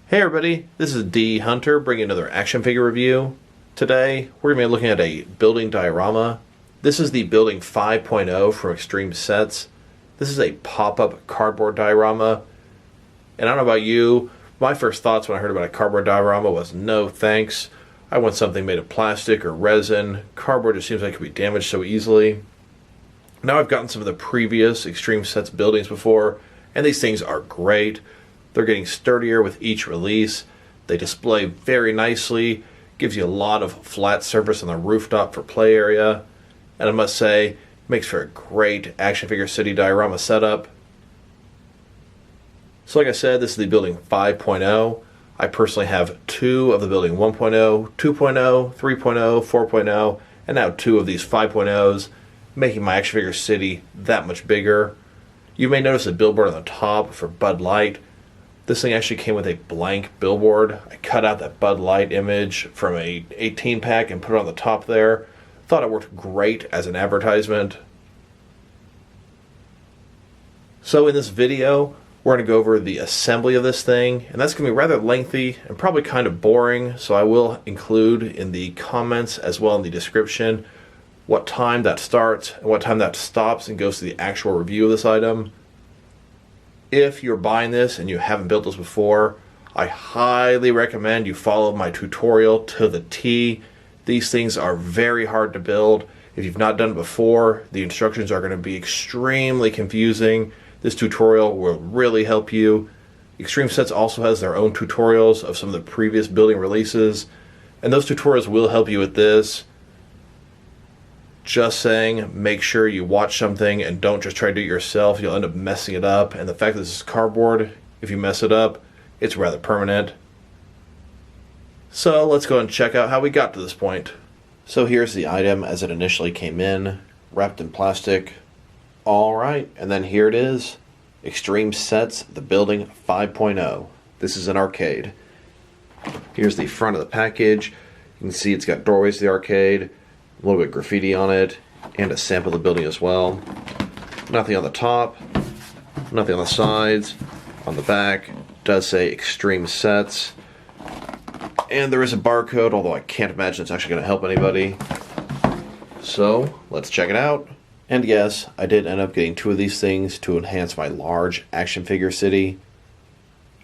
Hey everybody, this is D Hunter bringing another action figure review. Today we're going to be looking at a building diorama. This is the building 5.0 from Extreme Sets. This is a pop-up cardboard diorama. And I don't know about you, my first thoughts when I heard about a cardboard diorama was no thanks. I want something made of plastic or resin. Cardboard just seems like it could be damaged so easily. Now I've gotten some of the previous Extreme Sets buildings before, and these things are great. They're getting sturdier with each release. They display very nicely, gives you a lot of flat surface on the rooftop for play area, and I must say, makes for a great action figure city diorama setup. So like I said, this is the building 5.0. I personally have two of the building 1.0, 2.0, 3.0, 4.0, and now two of these 5.0s, making my action figure city that much bigger. You may notice a billboard on the top for Bud Light. This thing actually came with a blank billboard. I cut out that Bud Light image from a 18 pack and put it on the top there. Thought it worked great as an advertisement. So in this video, we're going to go over the assembly of this thing, and that's going to be rather lengthy and probably kind of boring, so I will include in the comments as well in the description what time that starts and what time that stops and goes to the actual review of this item. If you're buying this and you haven't built this before, I highly recommend you follow my tutorial to the T. These things are very hard to build. If you've not done it before, the instructions are going to be extremely confusing. This tutorial will really help you. Extreme Sets also has their own tutorials of some of the previous building releases, and those tutorials will help you with this. Just saying, make sure you watch something and don't just try to do it yourself. You'll end up messing it up, and the fact that this is cardboard, if you mess it up, it's rather permanent. So let's go and check out how we got to this point. So here's the item as it initially came in, wrapped in plastic. Alright, and then here it is. Extreme Sets, the building 5.0. This is an arcade. Here's the front of the package. You can see it's got doorways to the arcade, a little bit of graffiti on it, and a sample of the building as well. Nothing on the top, nothing on the sides. On the back, it does say Extreme Sets. And there is a barcode, although I can't imagine it's actually going to help anybody. So, let's check it out. And yes, I did end up getting two of these things to enhance my large action figure city.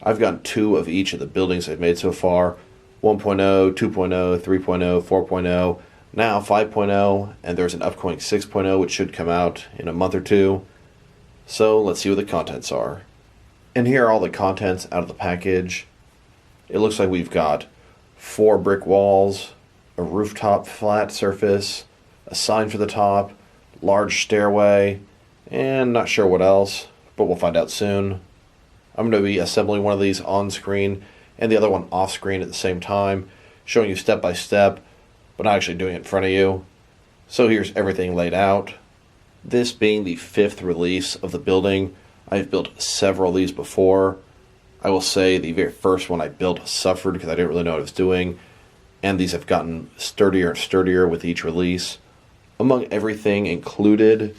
I've gotten two of each of the buildings I've made so far. 1.0, 2.0, 3.0, 4.0. Now 5.0, and there's an upcoming 6.0 which should come out in a month or two. So let's see what the contents are. And here are all the contents out of the package. It looks like we've got 4 brick walls, a rooftop flat surface, a sign for the top, large stairway, and not sure what else, but we'll find out soon. I'm going to be assembling one of these on screen and the other one off screen at the same time, showing you step by step, but not actually doing it in front of you. So here's everything laid out. This being the 5th release of the building. I've built several of these before. I will say the very first one I built suffered because I didn't really know what I was doing, and these have gotten sturdier and sturdier with each release. Among everything included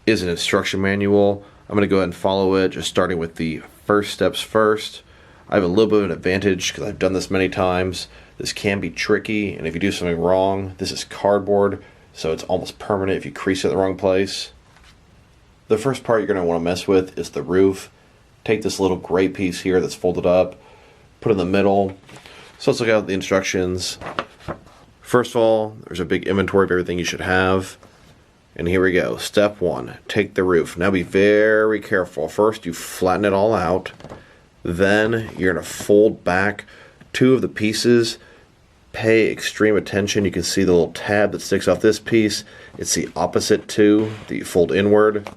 is an instruction manual. I'm going to go ahead and follow it, just starting with the first steps first. I have a little bit of an advantage because I've done this many times. This can be tricky, and if you do something wrong, this is cardboard, so it's almost permanent if you crease it in the wrong place. The first part you're going to want to mess with is the roof. Take this little gray piece here that's folded up, put it in the middle. So let's look at the instructions. First of all, there's a big inventory of everything you should have. And here we go. Step 1, take the roof. Now be very careful. First, you flatten it all out. Then you're going to fold back 2 of the pieces. Pay extreme attention. You can see the little tab that sticks off this piece. It's the opposite to that you fold inward.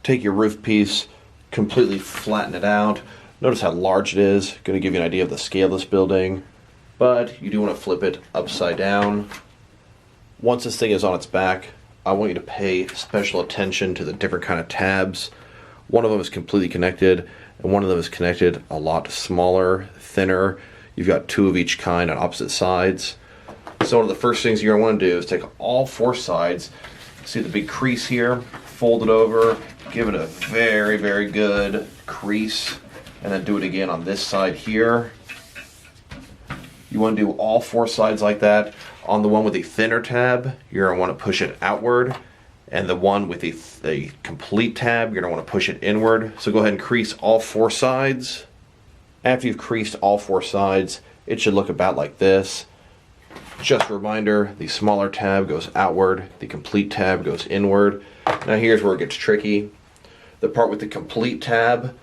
Take your roof piece, completely flatten it out. Notice how large it is. Going to give you an idea of the scale of this building. But you do want to flip it upside down. Once this thing is on its back, I want you to pay special attention to the different kind of tabs. One of them is completely connected, and one of them is connected a lot smaller, thinner. You've got 2 of each kind on opposite sides. So one of the first things you're going to want to do is take all 4 sides. See the big crease here? Fold it over, give it a very, very good crease. and then do it again on this side here. You want to do all 4 sides like that. On the one with the thinner tab, you're going to want to push it outward, and the one with the complete tab, you're going to want to push it inward. So go ahead and crease all 4 sides. After you've creased all 4 sides, it should look about like this. Just a reminder, the smaller tab goes outward, the complete tab goes inward. Now here's where it gets tricky. The part with the complete tab,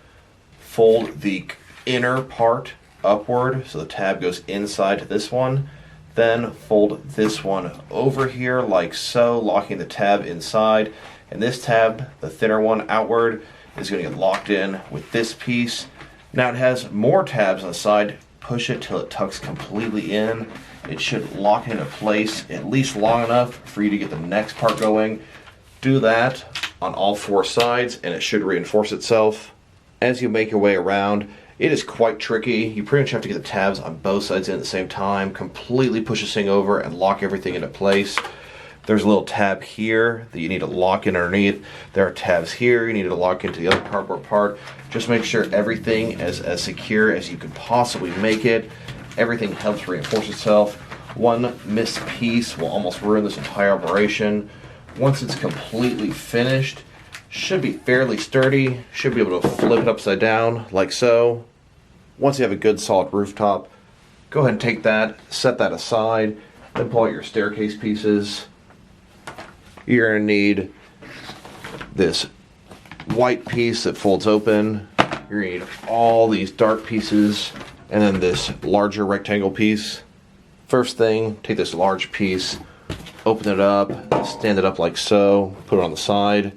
fold the inner part upward so the tab goes inside to this one. Then fold this one over here like so, locking the tab inside. And this tab, the thinner one outward, is going to get locked in with this piece. Now it has more tabs on the side. Push it till it tucks completely in. It should lock into place at least long enough for you to get the next part going. Do that on all 4 sides and it should reinforce itself. As you make your way around, it is quite tricky. You pretty much have to get the tabs on both sides in at the same time, completely push this thing over and lock everything into place. There's a little tab here that you need to lock in underneath. There are tabs here you need to lock into the other cardboard part. Just make sure everything is as secure as you can possibly make it. Everything helps reinforce itself. One missed piece will almost ruin this entire operation. Once it's completely finished, should be fairly sturdy. Should be able to flip it upside down like so. Once you have a good solid rooftop, go ahead and take that, set that aside, then pull out your staircase pieces. You're going to need this white piece that folds open. You're going to need all these dark pieces, and then this larger rectangle piece. First thing, take this large piece, open it up, stand it up like so, put it on the side.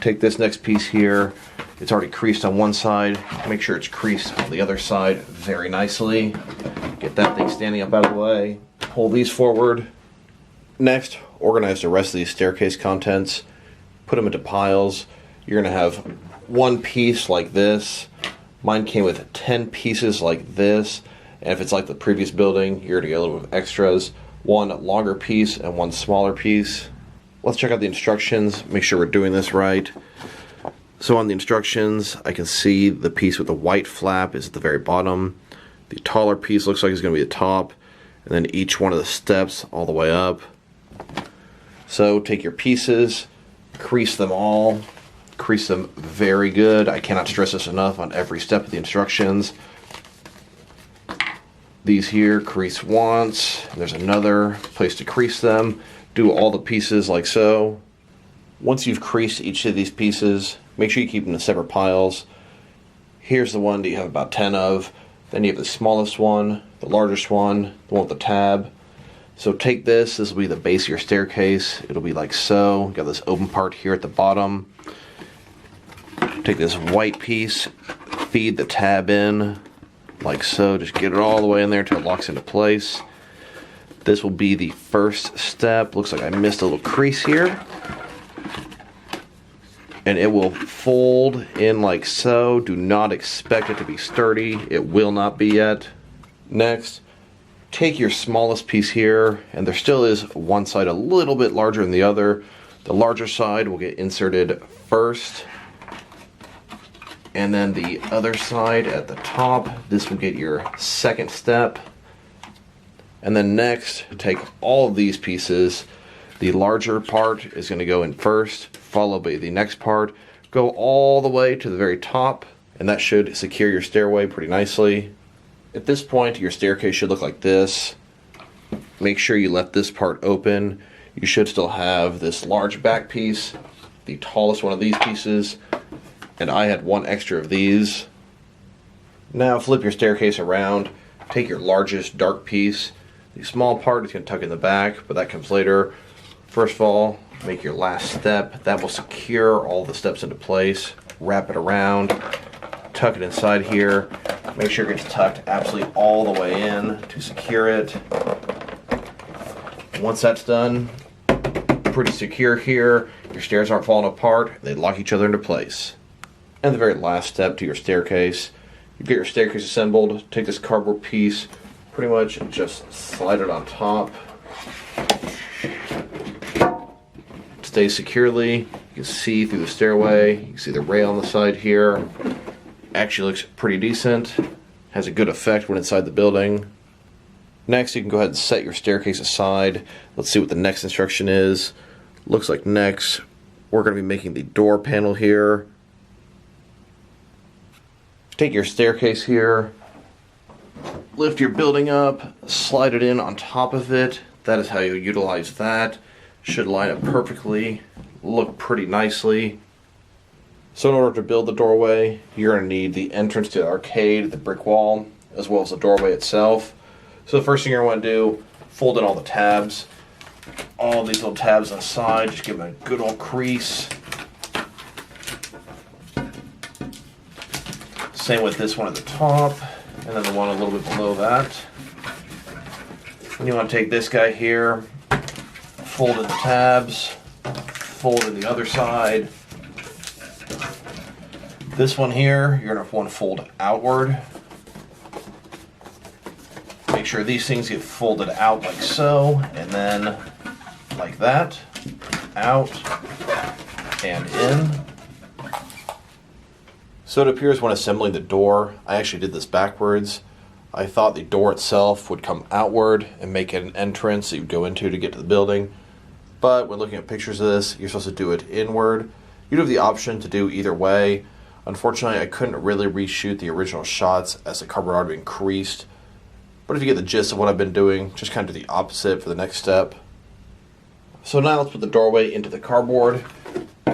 Take this next piece here. It's already creased on one side. Make sure it's creased on the other side very nicely. Get that thing standing up out of the way. Pull these forward. Next, organize the rest of these staircase contents. Put them into piles. You're going to have one piece like this. Mine came with 10 pieces like this. And if it's like the previous building, you're going to get a little bit of extras. One longer piece and one smaller piece. Let's check out the instructions, make sure we're doing this right. So on the instructions, I can see the piece with the white flap is at the very bottom. The taller piece looks like it's going to be the top. And then each one of the steps all the way up. So take your pieces, crease them all. Crease them very good. I cannot stress this enough on every step of the instructions. These here, crease once. There's another place to crease them. Do all the pieces like so. Once you've creased each of these pieces, make sure you keep them in separate piles. Here's the one that you have about 10 of. Then you have the smallest one, the largest one, the one with the tab. So take this will be the base of your staircase. It'll be like so. Got this open part here at the bottom. Take this white piece, feed the tab in like so. Just get it all the way in there until it locks into place. This will be the first step. Looks like I missed a little crease here. And it will fold in like so. Do not expect it to be sturdy. It will not be yet. Next, take your smallest piece here, and there still is one side a little bit larger than the other. The larger side will get inserted first. And then the other side at the top, this will get your second step. And then next, take all of these pieces. The larger part is going to go in first, followed by the next part. Go all the way to the very top, and that should secure your stairway pretty nicely. At this point, your staircase should look like this. Make sure you let this part open. You should still have this large back piece, the tallest one of these pieces, and I had one extra of these. Now flip your staircase around. Take your largest dark piece. The small part is going to tuck in the back, but that comes later. First of all, make your last step. That will secure all the steps into place. Wrap it around. Tuck it inside here. Make sure it gets tucked absolutely all the way in to secure it. Once that's done, pretty secure here. Your stairs aren't falling apart. They lock each other into place. And the very last step to your staircase. You get your staircase assembled. Take this cardboard piece. Pretty much just slide it on top. Stay securely. You can see through the stairway. You can see the rail on the side here. actually looks pretty decent. Has a good effect when inside the building. Next, you can go ahead and set your staircase aside. Let's see what the next instruction is. Looks like next, we're going to be making the door panel here. Take your staircase here, lift your building up, slide it in on top of it. That is how you utilize that. Should line up perfectly, look pretty nicely. So in order to build the doorway, you're going to need the entrance to the arcade, the brick wall, as well as the doorway itself. So the first thing you're going to do, fold in all the tabs. All these little tabs on the side, just give them a good old crease. Same with this one at the top, and then the one a little bit below that. And you want to take this guy here, fold in the tabs, fold in the other side. This one here, you're going to want to fold outward. Make sure these things get folded out like so, and then like that, out, and in. So it appears when assembling the door, I actually did this backwards. I thought the door itself would come outward and make it an entrance that you'd go into to get to the building. But when looking at pictures of this, you're supposed to do it inward. You'd have the option to do either way. Unfortunately, I couldn't really reshoot the original shots as the cardboard had been creased. But if you get the gist of what I've been doing, just kind of do the opposite for the next step. So now let's put the doorway into the cardboard.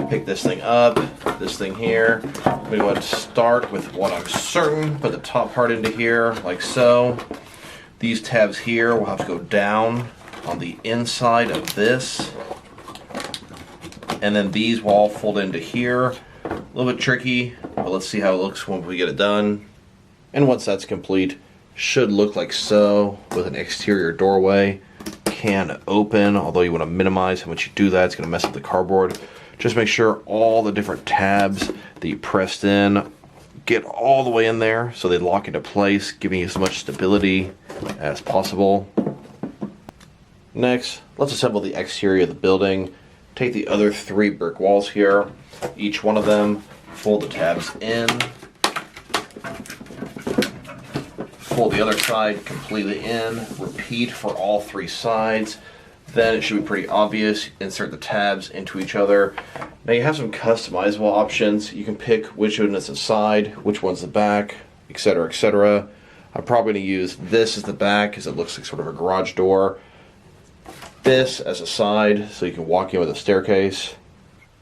Pick this thing up, this thing here. I'm going to go ahead and start with what I'm certain. Put the top part into here, like so. These tabs here will have to go down on the inside of this. And then these will all fold into here. A little bit tricky, but let's see how it looks when we get it done. And once that's complete, should look like so, with an exterior doorway. Can open, although you want to minimize how much you do that. It's going to mess up the cardboard. Just make sure all the different tabs that you pressed in get all the way in there so they lock into place, giving you as much stability as possible. Next, let's assemble the exterior of the building. Take the other 3 brick walls here, each one of them, fold the tabs in, fold the other side completely in, repeat for all 3 sides. Then it should be pretty obvious. Insert the tabs into each other. Now you have some customizable options. You can pick which one is the side, which one's the back, etc., etc. I'm probably going to use this as the back because it looks like sort of a garage door. This as a side so you can walk in with a staircase.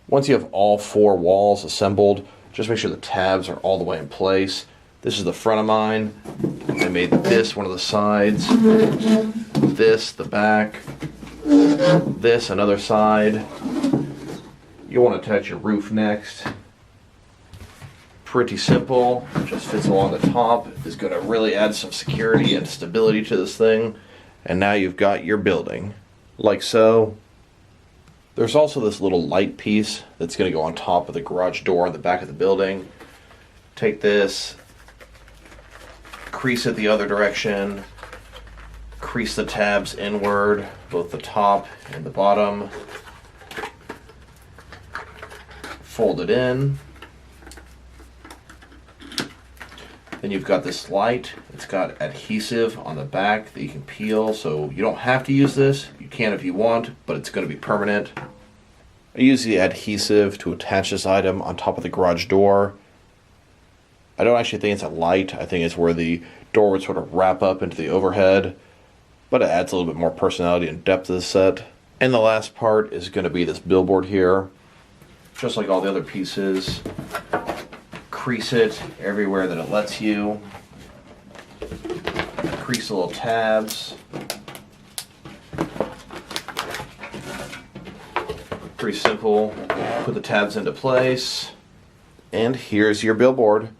Once you have all 4 walls assembled, just make sure the tabs are all the way in place. This is the front of mine. I made this one of the sides, this the back, this another side. You want to attach your roof next. Pretty simple, just fits along the top. Is going to really add some security and stability to this thing. And now you've got your building, like so. There's also this little light piece that's going to go on top of the garage door in the back of the building. Take this, crease it the other direction, crease the tabs inward, both the top and the bottom, fold it in. Then you've got this light. It's got adhesive on the back that you can peel, so you don't have to use this. You can if you want, but it's going to be permanent. I use the adhesive to attach this item on top of the garage door. I don't actually think it's a light. I think it's where the door would sort of wrap up into the overhead, but it adds a little bit more personality and depth to the set. And the last part is going to be this billboard here. Just like all the other pieces, crease it everywhere that it lets you. Crease the little tabs. Pretty simple. Put the tabs into place. And here's your billboard.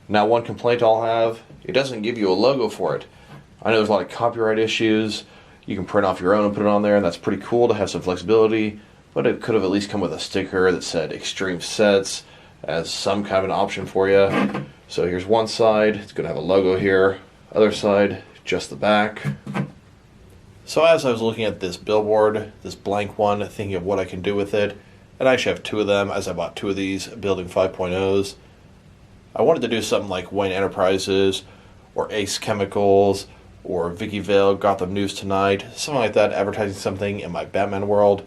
Now, one complaint I'll have, it doesn't give you a logo for it. I know there's a lot of copyright issues. You can print off your own and put it on there, and that's pretty cool to have some flexibility, but it could have at least come with a sticker that said Extreme Sets as some kind of an option for you. So here's one side, it's going to have a logo here. Other side, just the back. So as I was looking at this billboard, this blank one, thinking of what I can do with it, and I actually have 2 of them as I bought 2 of these Building 5.0s. I wanted to do something like Wayne Enterprises or Ace Chemicals or Vicky Vale, Gotham News Tonight, something like that, advertising something in my Batman world.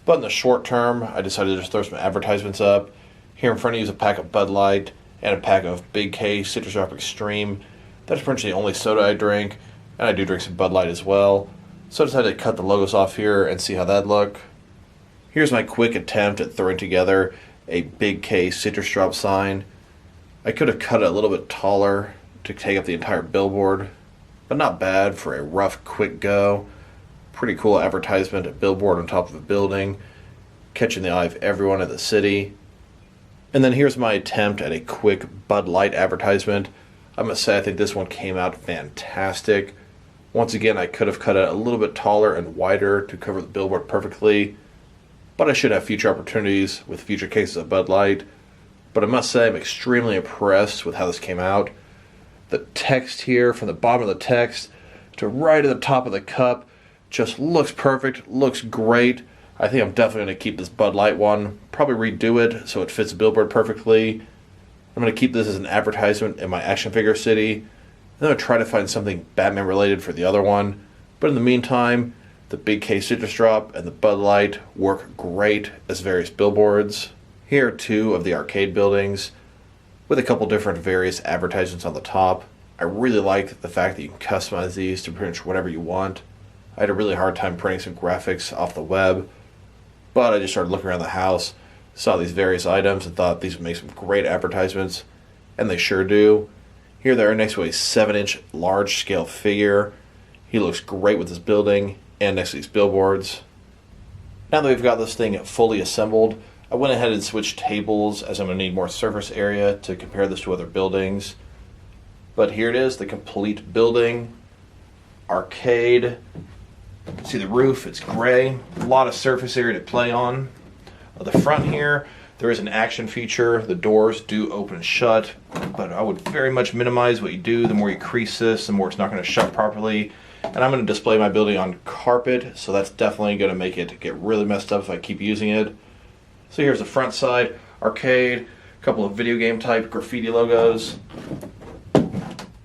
But in the short term, I decided to just throw some advertisements up. Here in front of you is a pack of Bud Light and a pack of Big K Citrus Drop Extreme. That's pretty much the only soda I drink, and I do drink some Bud Light as well. So I decided to cut the logos off here and see how that look. Here's my quick attempt at throwing together a Big K Citrus Drop sign. I could have cut it a little bit taller to take up the entire billboard, but not bad for a rough, quick go. Pretty cool advertisement, a billboard on top of a building, catching the eye of everyone in the city. And then here's my attempt at a quick Bud Light advertisement. I must say I think this one came out fantastic. Once again, I could have cut it a little bit taller and wider to cover the billboard perfectly, but I should have future opportunities with future cases of Bud Light. But I must say I'm extremely impressed with how this came out. The text here, from the bottom of the text to right at the top of the cup, just looks perfect, looks great. I think I'm definitely going to keep this Bud Light one, probably redo it so it fits the billboard perfectly. I'm going to keep this as an advertisement in my action figure city. And then I'll try to find something Batman related for the other one. But in the meantime, the Big K Citrus Drop and the Bud Light work great as various billboards. Here are two of the arcade buildings with a couple different various advertisements on the top. I really like the fact that you can customize these to pretty much whatever you want. I had a really hard time printing some graphics off the web, but I just started looking around the house, saw these various items, and thought these would make some great advertisements, and they sure do. Here they are next to a 7-inch large-scale figure. He looks great with this building and next to these billboards. Now that we've got this thing fully assembled, I went ahead and switched tables as I'm going to need more surface area to compare this to other buildings. But here it is, the complete building. Arcade. See the roof, it's gray. A lot of surface area to play on. At the front here, there is an action feature. The doors do open and shut, but I would very much minimize what you do. The more you crease this, the more it's not going to shut properly. And I'm going to display my building on carpet, so that's definitely going to make it get really messed up if I keep using it. So here's the front side, arcade, a couple of video game type graffiti logos.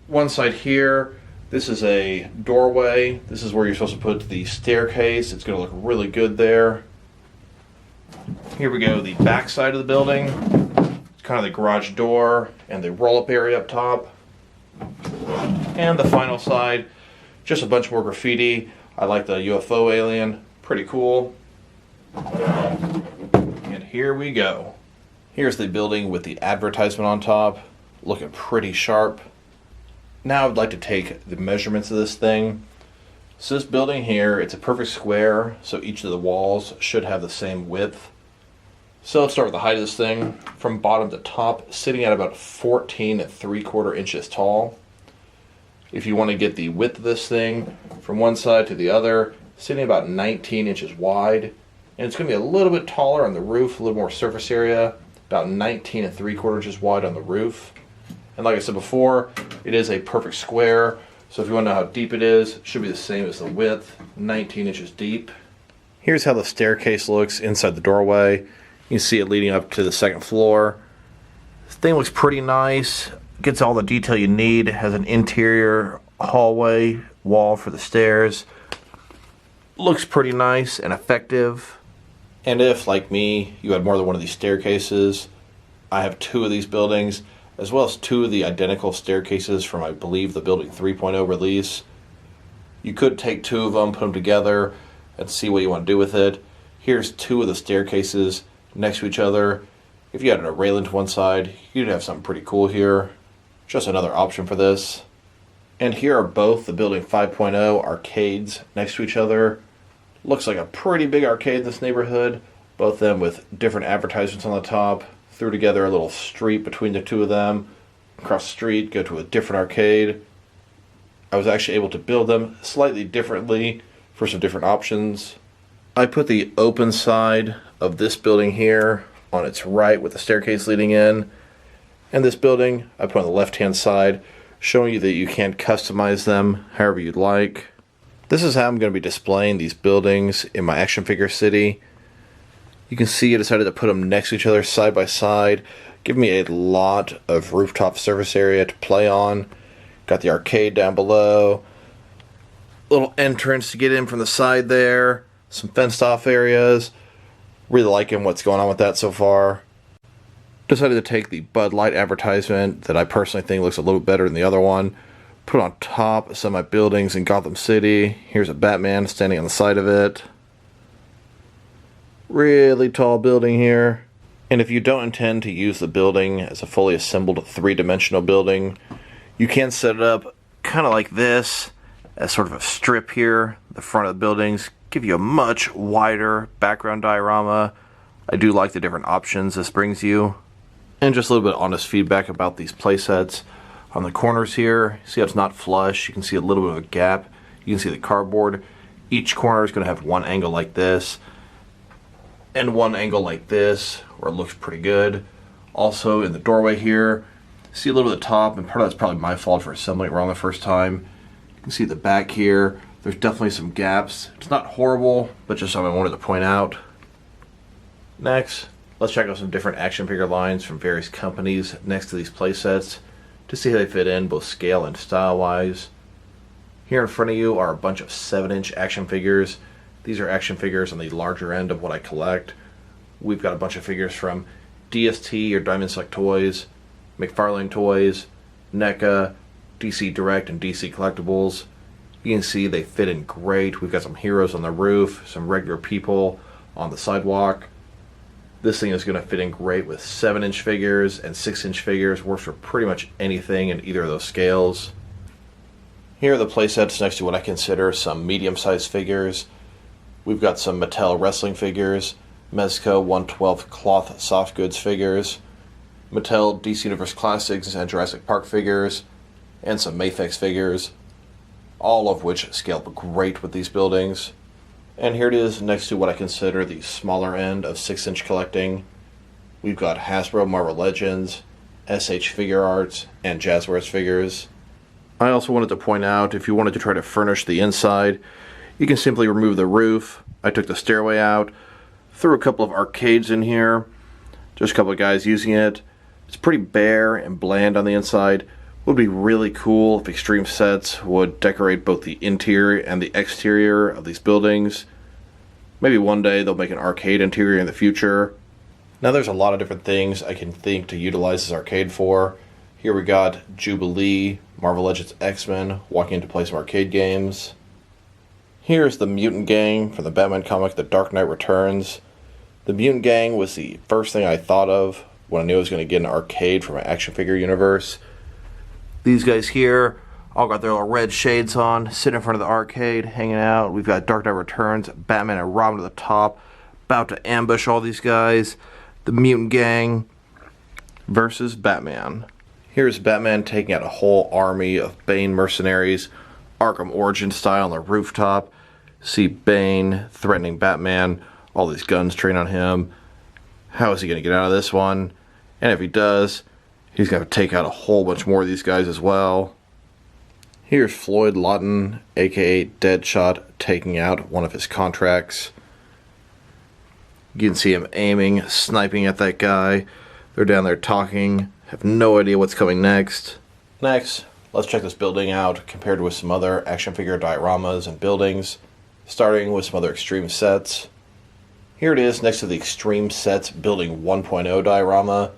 One side here, this is a doorway. This is where you're supposed to put the staircase. It's going to look really good there. Here we go, the back side of the building. It's kind of the garage door and the roll-up area up top. And the final side, just a bunch more graffiti. I like the UFO alien, pretty cool. And here we go. Here's the building with the advertisement on top, looking pretty sharp. Now I'd like to take the measurements of this thing. So this building here, it's a perfect square, so each of the walls should have the same width. So let's start with the height of this thing. From bottom to top, sitting at about 14 3/4 inches tall. If you want to get the width of this thing, from one side to the other, sitting about 19 inches wide. And it's going to be a little bit taller on the roof, a little more surface area, about 19 3/4 inches wide on the roof. And like I said before, it is a perfect square. So if you want to know how deep it is, it should be the same as the width, 19 inches deep. Here's how the staircase looks inside the doorway. You can see it leading up to the second floor. This thing looks pretty nice. Gets all the detail you need. It has an interior hallway wall for the stairs. Looks pretty nice and effective. And if, like me, you had more than one of these staircases, I have two of these buildings, as well as two of the identical staircases from, I believe, the Building 3.0 release. You could take two of them, put them together, and see what you want to do with it. Here's two of the staircases next to each other. If you had a railing to one side, you'd have something pretty cool here. Just another option for this. And here are both the Building 5.0 arcades next to each other. Looks like a pretty big arcade in this neighborhood. Both of them with different advertisements on the top. Threw together a little street between the two of them. Across the street, go to a different arcade. I was actually able to build them slightly differently for some different options. I put the open side of this building here on its right with the staircase leading in. And this building I put on the left-hand side, showing you that you can customize them however you'd like. This is how I'm going to be displaying these buildings in my action figure city. You can see I decided to put them next to each other side by side. Give me a lot of rooftop surface area to play on. Got the arcade down below. Little entrance to get in from the side there. Some fenced off areas. Really liking what's going on with that so far. Decided to take the Bud Light advertisement that I personally think looks a little bit better than the other one. Put it on top of some of my buildings in Gotham City. Here's a Batman standing on the side of it. Really tall building here. And if you don't intend to use the building as a fully assembled three-dimensional building, you can set it up kind of like this, as sort of a strip here. The front of the buildings give you a much wider background diorama. I do like the different options this brings you. And just a little bit of honest feedback about these playsets. On the corners here, see how it's not flush. You can see a little bit of a gap. You can see the cardboard. Each corner is going to have one angle like this and one angle like this, where it looks pretty good. Also in the doorway here, see a little bit of the top, and part of that's probably my fault for assembling it wrong the first time. You can see the back here. There's definitely some gaps. It's not horrible, but just something I wanted to point out. Next, let's check out some different action figure lines from various companies next to these playsets to see how they fit in both scale and style wise. Here in front of you are a bunch of 7-inch action figures. These are action figures on the larger end of what I collect. We've got a bunch of figures from DST or Diamond Select Toys, McFarlane Toys, Neca, DC Direct, and DC Collectibles. You can see they fit in great. We've got some heroes on the roof, some regular people on the sidewalk. This thing is going to fit in great with 7-inch figures and 6-inch figures. Works for pretty much anything in either of those scales. Here are the playsets next to what I consider some medium-sized figures. We've got some Mattel wrestling figures, Mezco 1/12 cloth soft goods figures, Mattel DC Universe Classics and Jurassic Park figures, and some Mafex figures, all of which scale up great with these buildings. And here it is next to what I consider the smaller end of 6-inch collecting. We've got Hasbro Marvel Legends, SH Figure Arts, and Jazzwares figures. I also wanted to point out, if you wanted to try to furnish the inside, you can simply remove the roof. I took the stairway out, threw a couple of arcades in here, just a couple of guys using it. It's pretty bare and bland on the inside. Would be really cool if Extreme Sets would decorate both the interior and the exterior of these buildings. Maybe one day they'll make an arcade interior in the future. Now there's a lot of different things I can think to utilize this arcade for. Here we got Jubilee, Marvel Legends X-Men, walking into play some arcade games. Here's the Mutant Gang from the Batman comic The Dark Knight Returns. The Mutant Gang was the first thing I thought of when I knew I was going to get an arcade for my action figure universe. These guys here all got their little red shades on, sitting in front of the arcade, hanging out. We've got Dark Knight Returns, Batman and Robin at the top, about to ambush all these guys. The Mutant Gang versus Batman. Here's Batman taking out a whole army of Bane mercenaries, Arkham Origin style on the rooftop. See Bane threatening Batman, all these guns trained on him. How is he going to get out of this one? And if he does, he's going to take out a whole bunch more of these guys as well. Here's Floyd Lawton, aka Deadshot, taking out one of his contracts. You can see him aiming, sniping at that guy. They're down there talking, have no idea what's coming next. Next, let's check this building out compared with some other action figure dioramas and buildings, starting with some other Extreme Sets. Here it is next to the Extreme Sets Building 1.0 diorama.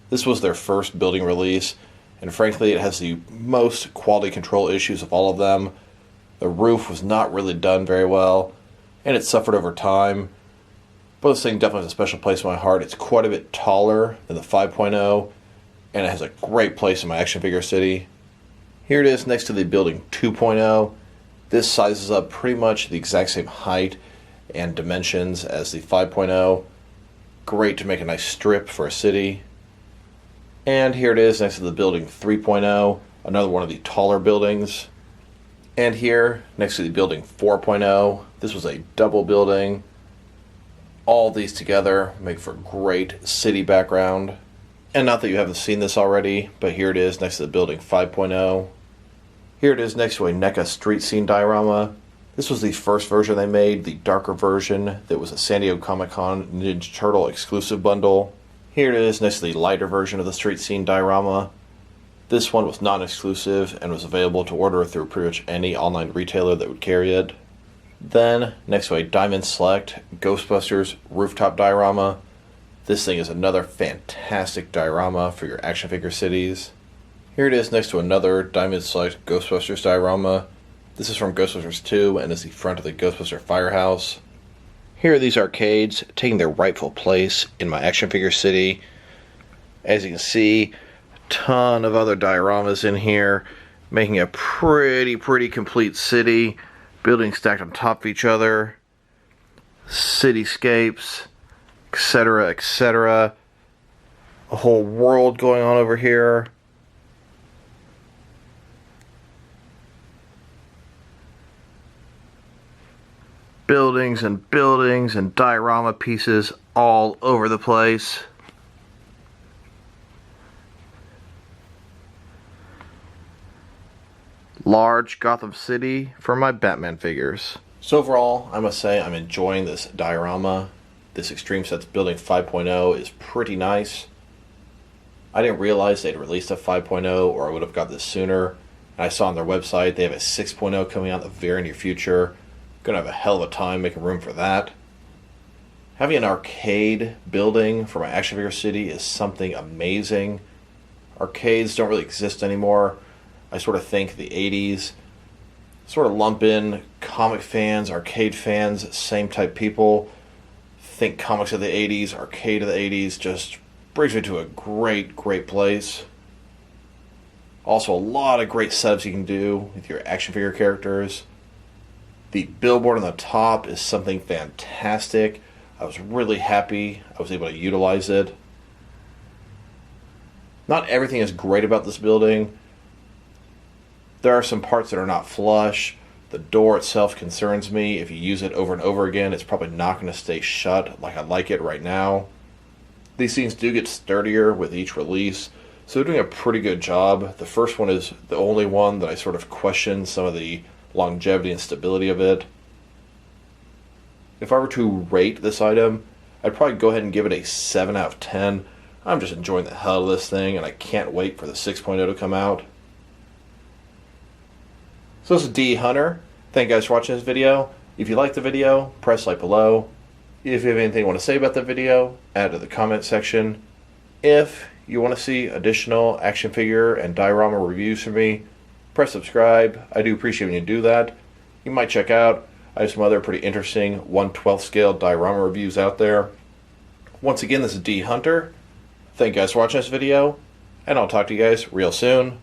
This was their first building release, and frankly it has the most quality control issues of all of them. The roof was not really done very well, and it suffered over time. But this thing definitely has a special place in my heart. It's quite a bit taller than the 5.0, and it has a great place in my action figure city. Here it is next to the Building 2.0. This sizes up pretty much the exact same height and dimensions as the 5.0. Great to make a nice strip for a city. And here it is next to the Building 3.0, another one of the taller buildings. And here next to the Building 4.0, this was a double building. All these together make for great city background. And not that you haven't seen this already, but here it is next to the Building 5.0. Here it is next to a NECA street scene diorama. This was the first version they made, the darker version that was a San Diego Comic-Con Ninja Turtle exclusive bundle. Here it is next to the lighter version of the street scene diorama. This one was non-exclusive and was available to order through pretty much any online retailer that would carry it. Then, next to a Diamond Select Ghostbusters Rooftop diorama. This thing is another fantastic diorama for your action figure cities. Here it is next to another Diamond Select Ghostbusters diorama. This is from Ghostbusters 2 and is the front of the Ghostbuster Firehouse. Here are these arcades taking their rightful place in my action figure city. As you can see, a ton of other dioramas in here, making a pretty complete city. Buildings stacked on top of each other. Cityscapes, etc., etc. A whole world going on over here. Buildings and buildings and diorama pieces all over the place. Large Gotham City for my Batman figures. So overall, I must say I'm enjoying this diorama. This Extreme Sets Building 5.0 is pretty nice. I didn't realize they'd released a 5.0 or I would have got this sooner. And I saw on their website they have a 6.0 coming out in the very near future. Gonna have a hell of a time making room for that. Having an arcade building for my action figure city is something amazing. Arcades don't really exist anymore. I sort of think the 80s sort of lump in comic fans, arcade fans, same type people. Think comics of the 80s, arcade of the 80s, just brings me to a great place. Also a lot of great setups you can do with your action figure characters. The billboard on the top is something fantastic. I was really happy I was able to utilize it. Not everything is great about this building. There are some parts that are not flush. The door itself concerns me. If you use it over and over again, it's probably not going to stay shut like I like it right now. These things do get sturdier with each release, so they're doing a pretty good job. The first one is the only one that I sort of question some of the longevity and stability of it. If I were to rate this item, I'd probably go ahead and give it a 7 out of 10. I'm just enjoying the hell of this thing, and I can't wait for the 6.0 to come out. So this is D Hunter. Thank you guys for watching this video. If you liked the video, press like below. If you have anything you want to say about the video, add it to the comment section. If you want to see additional action figure and diorama reviews from me, press subscribe. I do appreciate when you do that. You might check out, I have some other pretty interesting 1/12 scale diorama reviews out there. Once again, this is D Hunter. Thank you guys for watching this video, and I'll talk to you guys real soon.